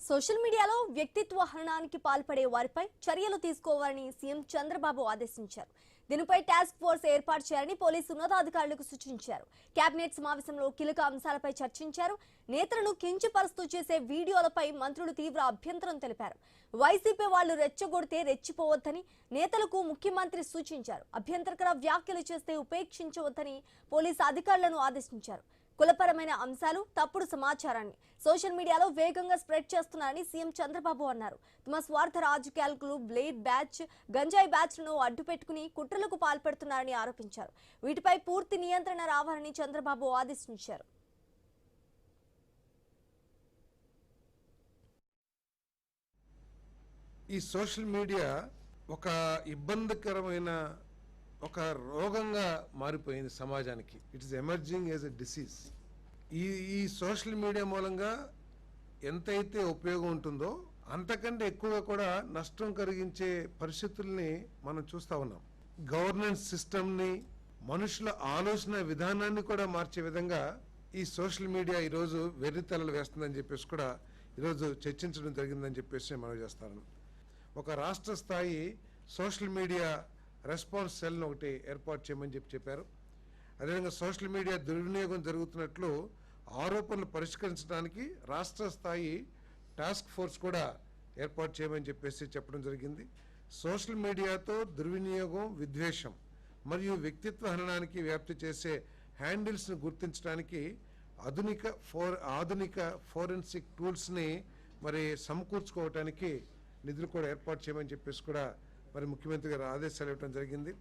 Social మీడియాలో వ్యక్తిత్వ హననానికి పాల్పడే వారిపై చర్యలు తీసుకోవాలని సీఎం చంద్రబాబు ఆదేశించారు. దీనిపై టాస్క్ ఫోర్స్ ఏర్పాటు చేయాలని పోలీసు ఉన్నతాధికారులకు సూచించారు. కేబినెట్ సమావేశంలో కీలక అంశాలపై చర్చించారు. నేతలను కించపరుస్తూ చేసే వీడియోలపై మంత్రులు తీవ్ర అభ్యంతరం తెలిపారు. వైసీపీ వాళ్లు రెచ్చగొడితే రెచ్చిపోవద్దని నేతలకు ముఖ్యమంత్రి సూచించారు. అభ్యంతరకర వ్యాఖ్యలు చేస్తే ఉపేక్షించవద్దని పోలీసు అధికారులను ఆదేశించారు. కులపరమైన అంశాలు, తప్పుడు సమాచారాన్ని సోషల్ మీడియాలో వేగంగా స్ప్రెడ్ చేస్తున్నారని సీఎం చంద్రబాబు అన్నారు. తమ స్వార్థ రాజకీయాలకు బ్లేడ్ బ్యాచ్, గంజాయి బ్యాచ్లను అడ్డుపెట్టుకుని కుట్రలకు పాల్పడుతున్నారని ఆరోపించారు. వీటిపై పూర్తి నియంత్రణ రావాలని చంద్రబాబు ఆదేశించారు. ఈ సోషల్ మీడియా ఒక ఇబ్బందికరమైన ఒక రోగంగా మారిపోయింది సమాజానికి. It is emerging as a disease. ఈ సోషల్ మీడియా మూలంగా ఎంతైతే ఉపయోగం ఉంటుందో అంతకంటే ఎక్కువగా కూడా నష్టం కలిగించే పరిస్థితుల్ని మనం చూస్తూ ఉన్నాం. గవర్నెన్స్ సిస్టమ్ని, మనుషుల ఆలోచన విధానాన్ని కూడా మార్చే విధంగా ఈ సోషల్ మీడియా ఈరోజు వెర్రితలలు వేస్తుందని చెప్పేసి కూడా ఈరోజు చర్చించడం జరిగిందని చెప్పేసి మనం చేస్తాను. ఒక రాష్ట్ర స్థాయి సోషల్ మీడియా రెస్పాన్స్ సెల్ని ఒకటి ఏర్పాటు చేయమని చెప్పారు. అదేవిధంగా సోషల్ మీడియా దుర్వినియోగం జరుగుతున్నట్లు ఆరోపణలు పరిష్కరించడానికి రాష్ట్ర స్థాయి టాస్క్ ఫోర్స్ కూడా ఏర్పాటు చేయమని చెప్పడం జరిగింది. సోషల్ మీడియాతో దుర్వినియోగం, విద్వేషం మరియు వ్యక్తిత్వ హననానికి వ్యాప్తి చేసే హ్యాండిల్స్ని గుర్తించడానికి ఆధునిక ఫోరెన్సిక్ టూల్స్ని సమకూర్చుకోవటానికి నిధులు కూడా ఏర్పాటు చేయమని చెప్పేసి కూడా ముఖ్యమంత్రి గారు ఆదేశాలు ఇవ్వడం జరిగింది.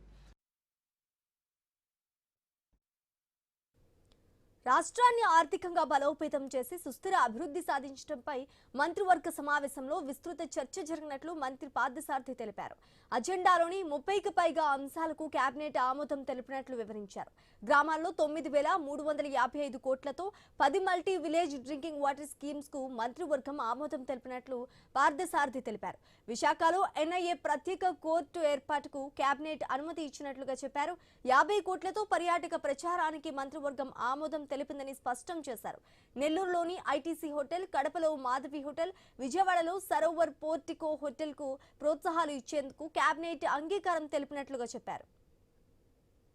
రాష్ట్రాన్ని ఆర్థికంగా బలోపేతం చేసి సుస్థిర అభివృద్ధి సాధించడంపై మంత్రివర్గ సమావేశంలో విస్తృత చర్చ జరిగినట్లు మంత్రి పార్థసారథి తెలిపారు. అజెండాలోని 30కి పైగా అంశాలకు కేబినెట్ ఆమోదం తెలిపినట్లు వివరించారు. గ్రామాల్లో 9,355 కోట్లతో 10 multi village drinking water schemes కు మంత్రివర్గం ఆమోదం తెలిపినట్లు పార్థసారథి తెలిపారు. విశాఖలో ఎన్ఐఏ ప్రత్యేక కోర్టు ఏర్పాటుకు కేబినెట్ అనుమతి ఇచ్చినట్లుగా చెప్పారు. 50 కోట్లతో పర్యాటక ప్రచారానికి మంత్రివర్గం ఆమోదం తెలిపిందని స్పష్టం చేశారు. నెల్లూరులోని ఐటీసీ హోటల్, కడపలో మాధవి హోటల్, విజయవాడలో సరోవర్ పోర్టికో హోటల్ కు ప్రోత్సాహాలు ఇచ్చేందుకు కేబినెట్ అంగీకారం తెలిపినట్లుగా చెప్పారు.